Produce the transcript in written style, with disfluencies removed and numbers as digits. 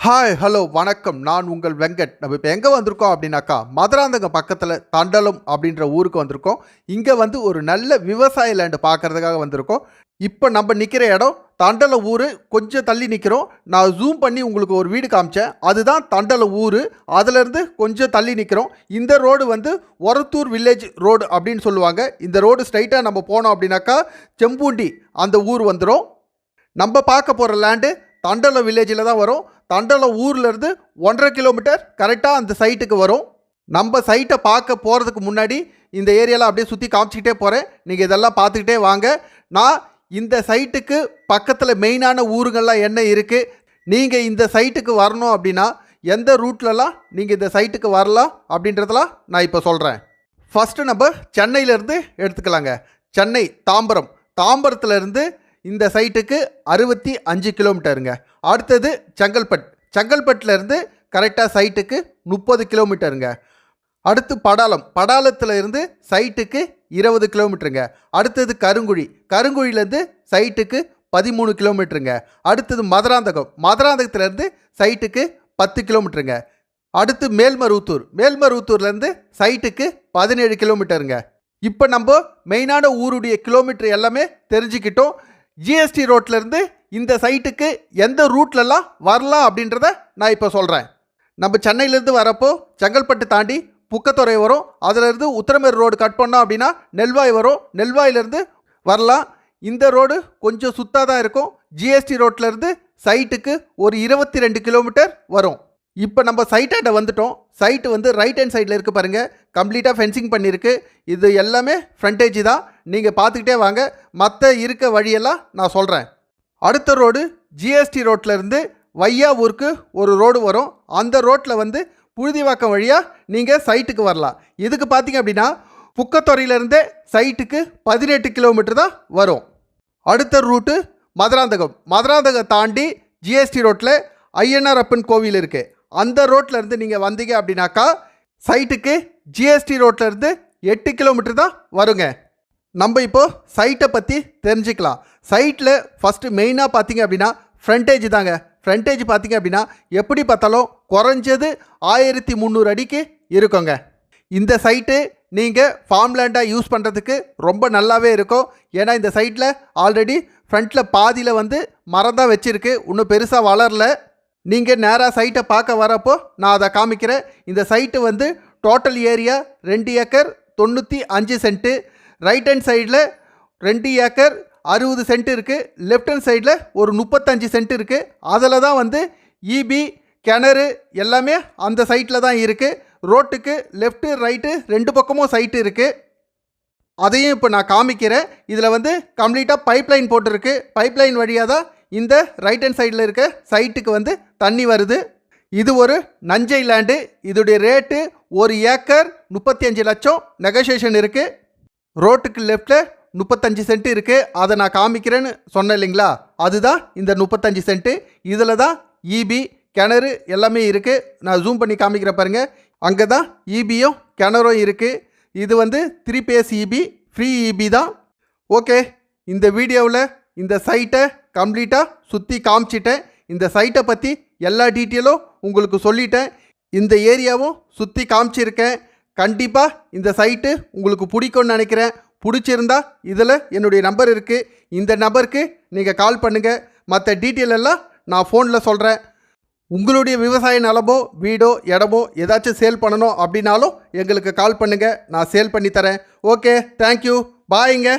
Hi hello வணக்கம். நான் உங்கள் வெங்கட். நம்ம இப்போ எங்கே வந்திருக்கோம் அப்படின்னாக்கா, மதுராந்தகம் பக்கத்தில் தண்டலம் அப்படின்ற ஊருக்கு வந்திருக்கோம். இங்கே வந்து ஒரு நல்ல விவசாய லேண்டு பார்க்கறதுக்காக வந்திருக்கோம். இப்போ நம்ம நிற்கிற இடம் தண்டலம் ஊர். கொஞ்சம் தள்ளி நிற்கிறோம். நான் ஜூம் பண்ணி உங்களுக்கு ஒரு வீடு காமிச்சேன், அதுதான் தண்டலம் ஊர். அதுலேருந்து கொஞ்சம் தள்ளி நிற்கிறோம். இந்த ரோடு வந்து ஒரத்தூர் வில்லேஜ் ரோடு அப்படின்னு சொல்லுவாங்க. இந்த ரோடு ஸ்ட்ரைட்டாக நம்ம போனோம் அப்படின்னாக்கா செம்பூண்டி அந்த ஊர் வந்துடும். நம்ம பார்க்க போகிற லேண்டு தண்டலம் வில்லேஜில் தான் வரும். தண்டலம் ஊர்லேருந்து 1.5 கிலோமீட்டர் கரெக்டாக அந்த சைட்டுக்கு வரும். நம்ம சைட்டை பார்க்க போகிறதுக்கு முன்னாடி இந்த ஏரியாவில் அப்படியே சுற்றி காமிச்சிக்கிட்டே போகிறேன். நீங்கள் இதெல்லாம் பார்த்துக்கிட்டே வாங்க. நான் இந்த சைட்டுக்கு பக்கத்தில் மெயினான ஊருங்கள்லாம் என்ன இருக்குது, நீங்கள் இந்த சைட்டுக்கு வரணும் அப்படின்னா எந்த ரூட்லலாம் நீங்கள் இந்த சைட்டுக்கு வரலாம் அப்படின்றதெல்லாம் நான் இப்போ சொல்கிறேன். ஃபஸ்ட்டு நம்ம சென்னையிலேருந்து எடுத்துக்கலாங்க. சென்னை தாம்பரம், தாம்பரத்துலேருந்து இந்த சைட்டுக்கு 65 கிலோமீட்டருங்க. அடுத்தது செங்கல்பட்டுலேருந்து கரெக்டாக சைட்டுக்கு 30 கிலோமீட்டருங்க. அடுத்து படாலத்தில் இருந்து சைட்டுக்கு 20 கிலோமீட்டருங்க. அடுத்தது கருங்குழியிலேருந்து சைட்டுக்கு 13 கிலோமீட்டருங்க. அடுத்தது மதுராந்தகத்துலேருந்து சைட்டுக்கு 10 கிலோமீட்டருங்க. அடுத்து மேல்மருவத்தூர்லேருந்து சைட்டுக்கு 17 கிலோமீட்டருங்க. இப்போ நம்ம மெயினான ஊருடைய கிலோமீட்டர் எல்லாமே தெரிஞ்சுக்கிட்டோம். ஜிஎஸ்டி ரோட்லேருந்து இந்த சைட்டுக்கு எந்த ரூட்லலாம் வரலாம் அப்படின்றத நான் இப்போ சொல்கிறேன். நம்ம சென்னையிலேருந்து வரப்போ செங்கல்பட்டு தாண்டி புக்கத்துறை வரும். அதிலேருந்து உத்தரமேறு ரோடு கட் பண்ணோம் அப்படின்னா நெல்வாய் வரும். நெல்வாயிலேருந்து வரலாம். இந்த ரோடு கொஞ்சம் சுத்தாக தான் இருக்கும். ஜிஎஸ்டி ரோட்லேருந்து சைட்டுக்கு ஒரு 22 கிலோமீட்டர் வரும். இப்போ நம்ம சைட்டாண்ட வந்துட்டோம். சைட்டு வந்து ரைட் ஹேண்ட் சைடில் இருக்குது பாருங்கள். கம்ப்ளீட்டாக ஃபென்சிங் பண்ணியிருக்கு. இது எல்லாமே ஃப்ரண்டேஜ் தான். நீங்கள் பார்த்துக்கிட்டே வாங்க. மற்ற இருக்க வழியெல்லாம் நான் சொல்கிறேன். அடுத்த ரோடு ஜிஎஸ்டி ரோட்லேருந்து வையாவூருக்கு ஒரு ரோடு வரும். அந்த ரோட்டில் வந்து புழுதிவாக்கம் வழியாக நீங்கள் சைட்டுக்கு வரலாம். இதுக்கு பார்த்தீங்க அப்படின்னா புக்கத்துறையிலேருந்தே சைட்டுக்கு 18 கிலோமீட்டர் தான் வரும். அடுத்த ரூட்டு மதுராந்தகம் தாண்டி ஜிஎஸ்டி ரோட்டில் ஐயனார் அப்பன் கோவில் இருக்குது. அந்த ரோட்டில் இருந்து நீங்கள் வந்தீங்க அப்படின்னாக்கா சைட்டுக்கு ஜிஎஸ்டி ரோட்லேருந்து 8 கிலோமீட்டர் தான் வருங்க. நம்ம இப்போது சைட்டை பற்றி தெரிஞ்சுக்கலாம். சைட்டில் ஃபஸ்ட்டு மெயினாக பார்த்தீங்க அப்படின்னா ஃப்ரண்டேஜ் தாங்க. ஃப்ரண்டேஜ் பார்த்தீங்க அப்படின்னா எப்படி பார்த்தாலும் குறைஞ்சது 1300 அடிக்கு இருக்குங்க. இந்த சைட்டு நீங்கள் ஃபார்ம் லேண்டாக யூஸ் பண்ணுறதுக்கு ரொம்ப நல்லாவே இருக்கும். ஏன்னா இந்த சைட்டில் ஆல்ரெடி ஃப்ரண்ட்டில் பாதியில் வந்து மரம் தான் வச்சுருக்கு, இன்னும் பெருசாக வளரல. நீங்கள் நேராக சைட்டை பார்க்க வரப்போ நான் அதை காமிக்கிறேன். இந்த சைட்டு வந்து total area 2 acre 95 cent. Right hand சைடில் 2 ஏக்கர் 60 சென்ட் இருக்குது. லெஃப்ட் ஹேண்ட் சைடில் ஒரு 35 சென்ட் இருக்குது. அதில் தான் வந்து இபி கிணறு எல்லாமே அந்த சைட்டில் தான் இருக்குது. ரோட்டுக்கு லெஃப்ட்டு ரைட்டு 2 பக்கமும் சைட்டு இருக்குது. அதையும் இப்போ நான் காமிக்கிறேன். இதில் வந்து கம்ப்ளீட்டாக பைப்லைன் போட்டிருக்கு. பைப்லைன் வழியாக தான் இந்த ரைட் ஹேண்ட் சைடில் இருக்க சைட்டுக்கு வந்து தண்ணி வருது. இது ஒரு நஞ்சை லேண்டு. இதோடைய ரேட்டு 1 ஏக்கர் 35 லட்சம். நெகோசியேஷன் இருக்குது. ரோட்டுக்கு லெஃப்டில் 35 சென்ட் இருக்குது. அதை நான் காமிக்கிறேன்னு சொன்னேன் இல்லைங்களா, அதுதான் இந்த 35 சென்ட்டு. இதில் தான் இபி கிணறு எல்லாமே இருக்குது. நான் ஜூம் பண்ணி காமிக்கிற பாருங்கள். அங்கே தான் இபியும் கிணறும் இருக்குது. இது வந்து 3 பேஸ் இபி, ஃப்ரீ இபி தான். ஓகே, இந்த வீடியோவில் இந்த சைட்டை கம்ப்ளீட்டாக சுற்றி காமிச்சிட்டேன். இந்த சைட்டை பற்றி எல்லா டீட்டெயிலும் உங்களுக்கு சொல்லிட்டேன். இந்த ஏரியாவும் சுற்றி காமிச்சிருக்கேன். கண்டிப்பாக இந்த சைட்டு உங்களுக்கு பிடிக்கும்னு நினைக்கிறேன். பிடிச்சிருந்தா இதில் என்னுடைய நம்பர் இருக்குது. இந்த நம்பருக்கு நீங்கள் கால் பண்ணுங்கள். மற்ற டீட்டெயில் எல்லாம் நான் ஃபோனில் சொல்கிறேன். உங்களுடைய விவசாய நிலமோ வீடோ இடமோ ஏதாச்சும் சேல் பண்ணணும் அப்படின்னாலும் எங்களுக்கு கால் பண்ணுங்கள். நான் சேல் பண்ணி தரேன். ஓகே, தேங்க்யூ, பாய்ங்க.